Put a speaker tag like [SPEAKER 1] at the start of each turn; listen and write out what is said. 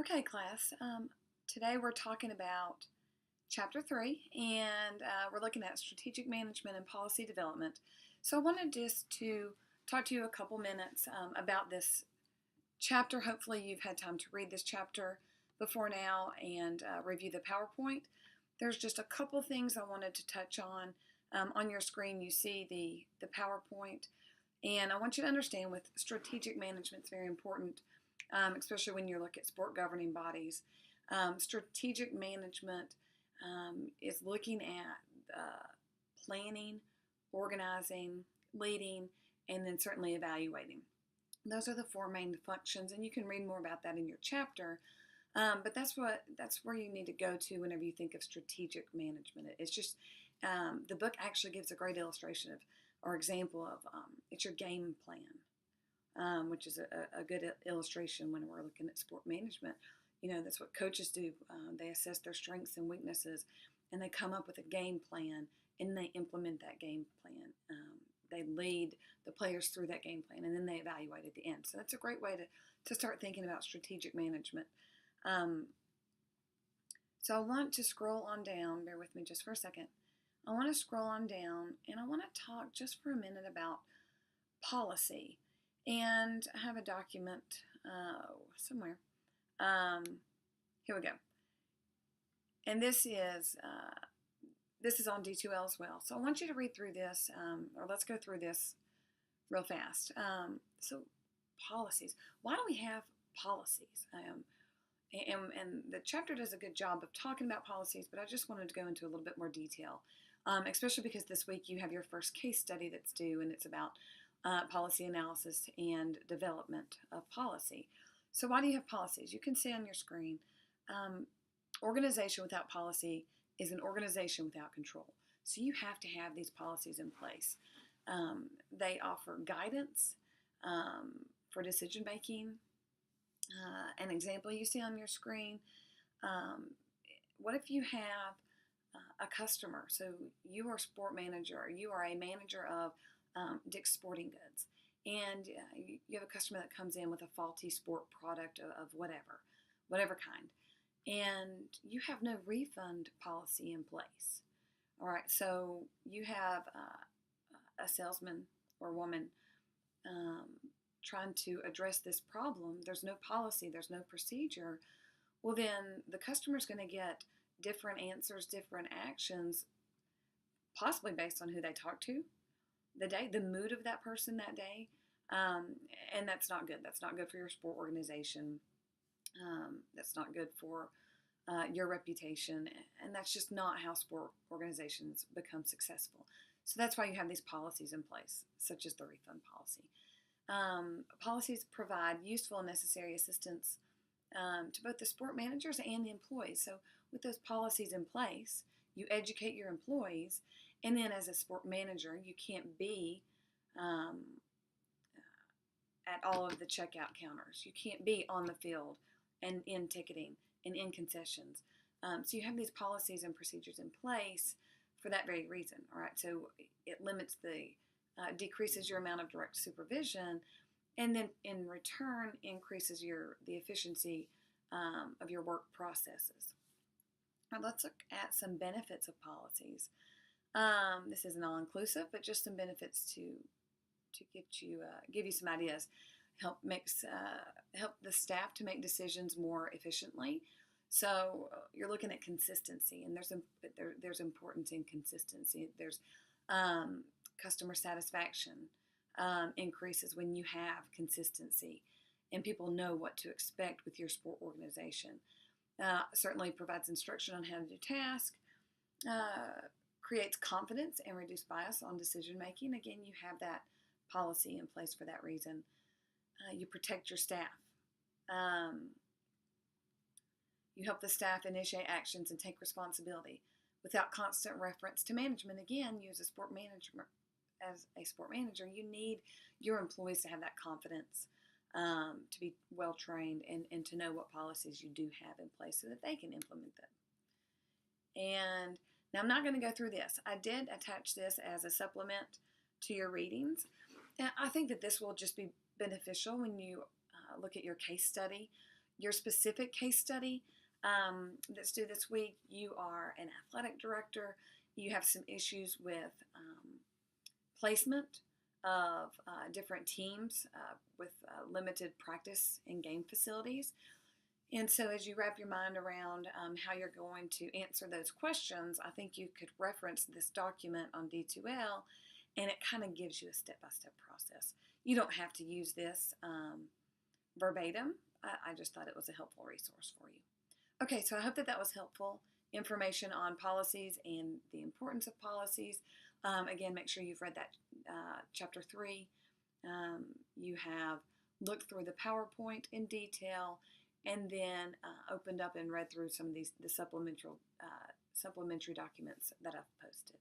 [SPEAKER 1] Okay, class. Today we're talking about Chapter 3, and we're looking at strategic management and policy development. So I wanted just to talk to you a couple minutes about this chapter. Hopefully you've had time to read this chapter before now and review the PowerPoint. There's just a couple things I wanted to touch on. On your screen you see the PowerPoint, and I want you to understand with strategic management, it's very important, especially when you look at sport governing bodies. Strategic management is looking at planning, organizing, leading, and then certainly evaluating. Those are the four main functions, and you can read more about that in your chapter. But that's where you need to go to whenever you think of strategic management. It's just the book actually gives a great illustration of or example of it's your game plan, which is a good illustration when we're looking at sport management. You know, that's what coaches do. They assess their strengths and weaknesses, and they come up with a game plan, and they implement that game plan. They lead the players through that game plan, and then they evaluate at the end. So that's a great way to start thinking about strategic management. So I want to scroll on down. Bear with me just for a second. I want to scroll on down, and I want to talk just for a minute about policy. And I have a document somewhere. Here we go. And this is on D2L as well. So I want you to read through this, or let's go through this real fast. So policies. Why do we have policies? And the chapter does a good job of talking about policies, but I just wanted to go into a little bit more detail, especially because this week you have your first case study that's due, and it's about policy analysis and development of policy. So why do you have policies? You can see on your screen, organization without policy is an organization without control. So you have to have these policies in place. They offer guidance for decision making. An example you see on your screen, what if you have a customer? So you are a sport manager, or you are a manager of Dick's Sporting Goods, and you have a customer that comes in with a faulty sport product of whatever kind, and you have no refund policy in place. All right, so you have a salesman or woman trying to address this problem. There's no policy, there's no procedure. Well, then the customer's going to get different answers, different actions, possibly based on who they talk to, the day, the mood of that person that day, and that's not good. That's not good for your sport organization. That's not good for your reputation, and that's just not how sport organizations become successful. So that's why you have these policies in place, such as the refund policy. Policies provide useful and necessary assistance to both the sport managers and the employees. So with those policies in place, you educate your employees, and then as a sport manager, you can't be at all of the checkout counters. You can't be on the field and in ticketing and in concessions. So you have these policies and procedures in place for that very reason. All right, so it limits decreases your amount of direct supervision, and then in return increases the efficiency of your work processes. Now let's look at some benefits of policies. This isn't all inclusive, but just some benefits to give you some ideas. Help the staff to make decisions more efficiently. So you're looking at consistency, and there's importance in consistency. There's customer satisfaction increases when you have consistency, and people know what to expect with your sport organization. Certainly provides instruction on how to do tasks, creates confidence and reduce bias on decision making. Again, you have that policy in place for that reason. You protect your staff. You help the staff initiate actions and take responsibility without constant reference to management. Again, you as a sport manager, you need your employees to have that confidence, to be well trained, and to know what policies you do have in place so that they can implement them. And now I'm not going to go through this. I did attach this as a supplement to your readings. And I think that this will just be beneficial when you look at your case study. your specific case study that's due this week. You are an athletic director. You have some issues with placement of different teams with limited practice and game facilities. And so as you wrap your mind around how you're going to answer those questions, I think you could reference this document on D2L, and it kind of gives you a step-by-step process. You don't have to use this verbatim. I just thought it was a helpful resource for you. Okay, so I hope that was helpful information on policies and the importance of policies. Again, make sure you've read that Chapter 3. You have looked through the PowerPoint in detail, and then opened up and read through some of the supplementary documents that I've posted.